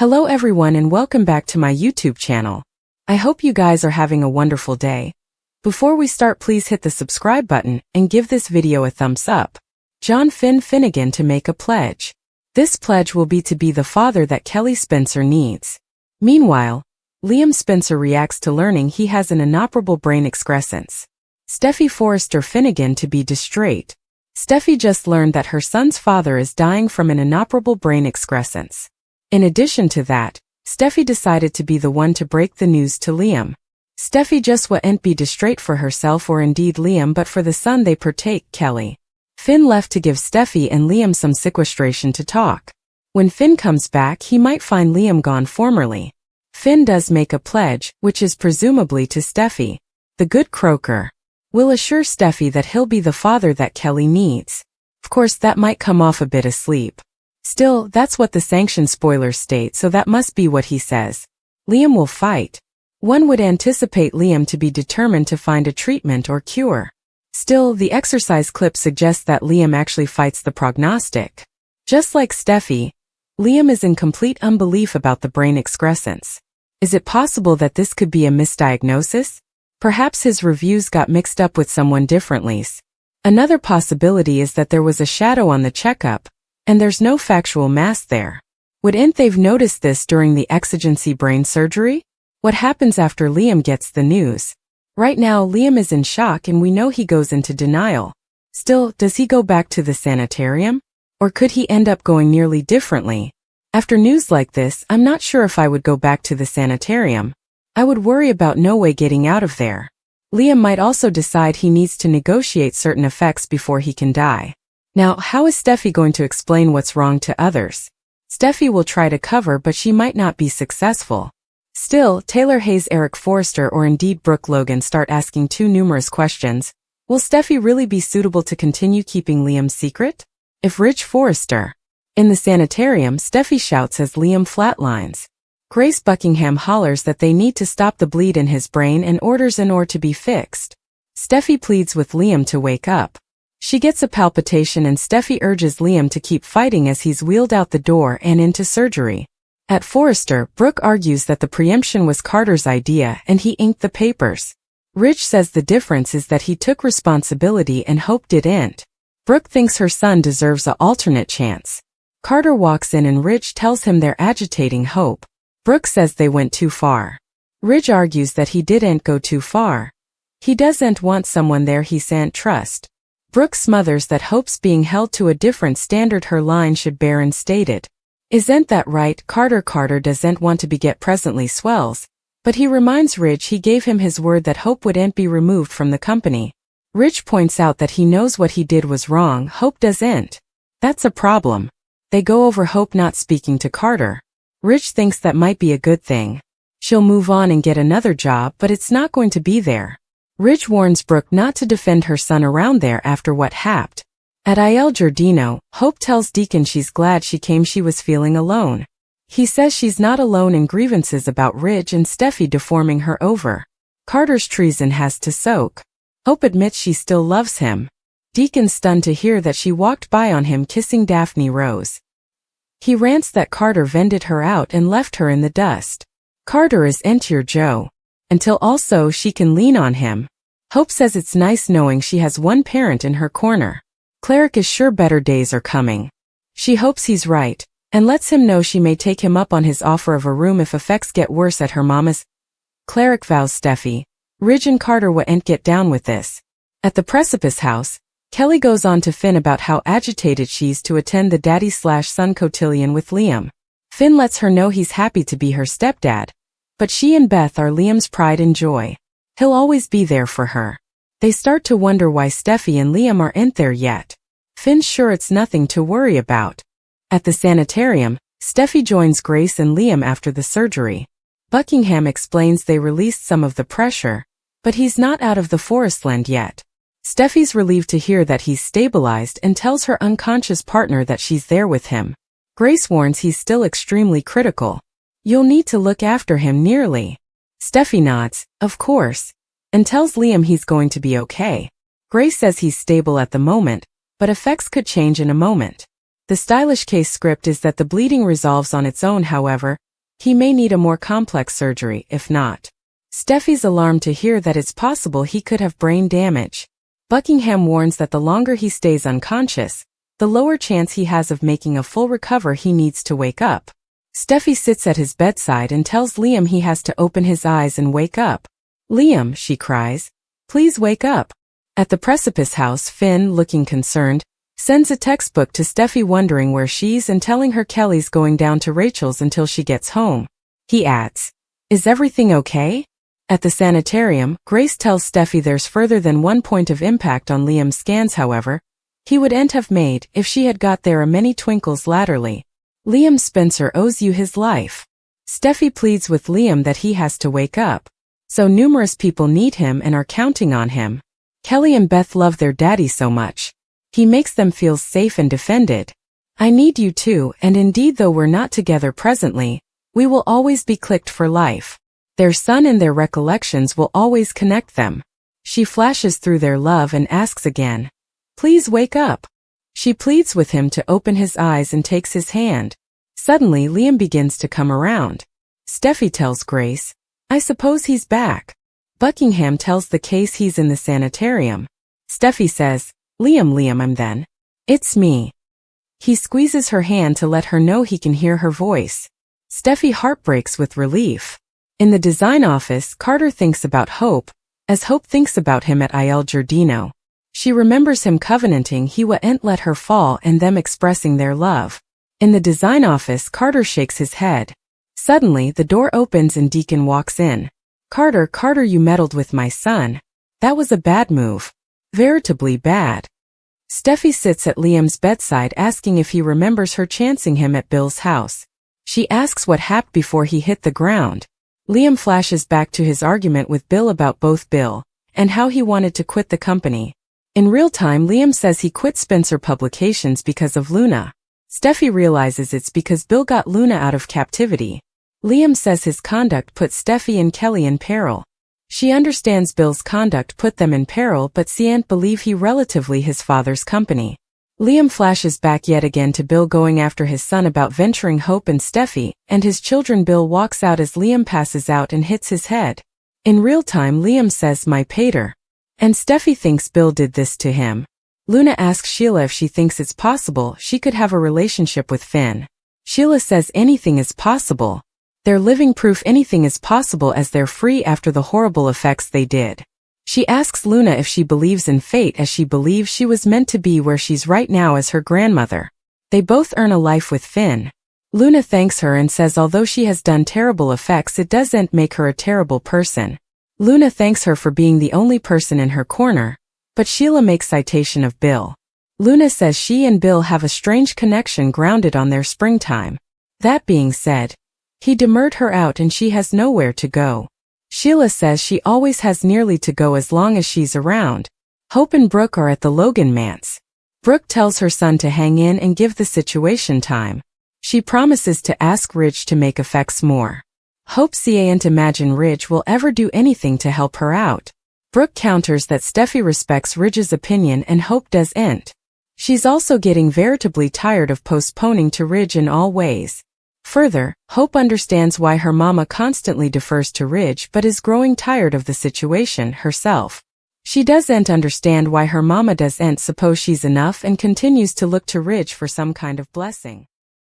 Hello everyone and welcome back to my YouTube channel. I hope you guys are having a wonderful day. Before we start, please hit the subscribe button and give this video a thumbs up. John Finnegan to make a pledge. This pledge will be to be the father that Kelly Spencer needs. Meanwhile, Liam Spencer reacts to learning he has an inoperable brain excrescence. Steffy Forrester Finnegan to be distraught. Steffy just learned that her son's father is dying from an inoperable brain excrescence. In addition to that, Steffy decided to be the one to break the news to Liam. Steffy just wouldn't be distraught for herself or indeed Liam but for the son they partake, Kelly. Finn left to give Steffy and Liam some sequestration to talk. When Finn comes back, he might find Liam gone formerly. Finn does make a pledge, which is presumably to Steffy. The good croaker will assure Steffy that he'll be the father that Kelly needs. Of course, that might come off a bit asleep. Still, that's what the sanction spoilers state, so that must be what he says. Liam will fight. One would anticipate Liam to be determined to find a treatment or cure. Still, the exercise clip suggests that Liam actually fights the prognostic. Just like Steffy, Liam is in complete unbelief about the brain excrescence. Is it possible that this could be a misdiagnosis? Perhaps his reviews got mixed up with someone differently. Another possibility is that there was a shadow on the checkup, and there's no factual mass there. Wouldn't they've noticed this during the exigency brain surgery? What happens after Liam gets the news? Right now, Liam is in shock and we know he goes into denial. Still, does he go back to the sanitarium? Or could he end up going nearly differently? After news like this, I'm not sure if I would go back to the sanitarium. I would worry about no way getting out of there. Liam might also decide he needs to negotiate certain effects before he can die. Now, how is Steffy going to explain what's wrong to others? Steffy will try to cover, but she might not be successful. Still, Taylor Hayes, Eric Forrester, or indeed Brooke Logan start asking too numerous questions. Will Steffy really be suitable to continue keeping Liam's secret? If Rich Forrester. In the sanitarium, Steffy shouts as Liam flatlines. Grace Buckingham hollers that they need to stop the bleed in his brain and orders an oar to be fixed. Steffy pleads with Liam to wake up. She gets a palpitation and Steffy urges Liam to keep fighting as he's wheeled out the door and into surgery. At Forrester, Brooke argues that the preemption was Carter's idea and he inked the papers. Rich says the difference is that he took responsibility and Hope didn't. Brooke thinks her son deserves an alternate chance. Carter walks in and Rich tells him they're agitating Hope. Brooke says they went too far. Rich argues that he didn't go too far. He doesn't want someone there he can't trust. Brooke smothers that Hope's being held to a different standard her line should bear and stated. Isn't that right? Carter doesn't want to beget presently swells, but he reminds Rich he gave him his word that Hope wouldn't be removed from the company. Rich points out that he knows what he did was wrong, Hope doesn't. That's a problem. They go over Hope not speaking to Carter. Rich thinks that might be a good thing. She'll move on and get another job, but it's not going to be there. Rich warns Brooke not to defend her son around there after what happened. At Il Giardino, Hope tells Deacon she's glad she came, she was feeling alone. He says she's not alone in grievances about Rich and Steffy deforming her over. Carter's treason has to soak. Hope admits she still loves him. Deacon's stunned to hear that she walked by on him kissing Daphne Rose. He rants that Carter vended her out and left her in the dust. Carter is your Joe. Until also she can lean on him. Hope says it's nice knowing she has one parent in her corner. Cleric is sure better days are coming. She hopes he's right, and lets him know she may take him up on his offer of a room if effects get worse at her mama's. Cleric vows Steffy. Ridge and Carter wouldn't get down with this. At the Precipice house, Kelly goes on to Finn about how agitated she's to attend the daddy-slash-son cotillion with Liam. Finn lets her know he's happy to be her stepdad, but she and Beth are Liam's pride and joy. He'll always be there for her. They start to wonder why Steffy and Liam aren't there yet. Finn's sure it's nothing to worry about. At the sanitarium, Steffy joins Grace and Liam after the surgery. Buckingham explains they released some of the pressure, but he's not out of the forest land yet. Steffy's relieved to hear that he's stabilized and tells her unconscious partner that she's there with him. Grace warns he's still extremely critical. You'll need to look after him nearly. Steffy nods, of course, and tells Liam he's going to be okay. Grace says he's stable at the moment, but effects could change in a moment. The stylish case script is that the bleeding resolves on its own, however, He may need a more complex surgery, if not. Steffy's alarmed to hear that it's possible he could have brain damage. Buckingham warns that the longer he stays unconscious, the lower chance he has of making a full recovery. He needs to wake up. Steffy sits at his bedside and tells Liam he has to open his eyes and wake up. "Liam," she cries, "please wake up." At the precipice house, Finn, looking concerned, sends a textbook to Steffy wondering where she's and telling her Kelly's going down to Rachel's until she gets home. He adds, "Is everything okay?" At the sanitarium, Grace tells Steffy there's further than one point of impact on Liam's scans. However, he wouldn't have made if she had got there. A many twinkles latterly. "Liam, Spencer owes you his life." Steffy pleads with Liam that he has to wake up. So numerous people need him and are counting on him. Kelly and Beth love their daddy so much. He makes them feel safe and defended. "I need you too, and indeed though we're not together presently, we will always be clicked for life." Their son and their recollections will always connect them. She flashes through their love and asks again, "Please wake up." She pleads with him to open his eyes and takes his hand. Suddenly Liam begins to come around. Steffy tells Grace, "I suppose he's back." Buckingham tells the case he's in the sanitarium. Steffy says, Liam, I'm then." "It's me." He squeezes her hand to let her know he can hear her voice. Steffy heartbreaks with relief. In the design office, Carter thinks about Hope, as Hope thinks about him at Il Giardino. She remembers him covenanting he wouldn't let her fall and them expressing their love. In the design office, Carter shakes his head. Suddenly, the door opens and Deacon walks in. Carter, you meddled with my son. That was a bad move. Veritably bad." Steffy sits at Liam's bedside asking if he remembers her chancing him at Bill's house. She asks what happened before he hit the ground. Liam flashes back to his argument with Bill about both Bill and how he wanted to quit the company. In real time, Liam says he quit Spencer Publications because of Luna. Steffy realizes it's because Bill got Luna out of captivity. Liam says his conduct put Steffy and Kelly in peril. She understands Bill's conduct put them in peril, but can't believe he relatively his father's company. Liam flashes back yet again to Bill going after his son about venturing Hope and Steffy, and his children. Bill walks out as Liam passes out and hits his head. In real time, Liam says, "My pater." And Steffy thinks Bill did this to him. Luna asks Sheila if she thinks it's possible she could have a relationship with Finn. Sheila says anything is possible. They're living proof anything is possible as they're free after the horrible effects they did. She asks Luna if she believes in fate as she believes she was meant to be where she's right now as her grandmother. They both earn a life with Finn. Luna thanks her and says although she has done terrible effects it doesn't make her a terrible person. Luna thanks her for being the only person in her corner, but Sheila makes citation of Bill. Luna says she and Bill have a strange connection grounded on their springtime. That being said, he demurred her out and she has nowhere to go. Sheila says she always has nearly to go as long as she's around. Hope and Brooke are at the Logan manse. Brooke tells her son to hang in and give the situation time. She promises to ask Ridge to make effects more. Hope can't imagine Ridge will ever do anything to help her out. Brooke counters that Steffy respects Ridge's opinion and Hope doesn't. She's also getting veritably tired of postponing to Ridge in all ways. Further, Hope understands why her mama constantly defers to Ridge but is growing tired of the situation herself. She doesn't understand why her mama doesn't suppose she's enough and continues to look to Ridge for some kind of blessing.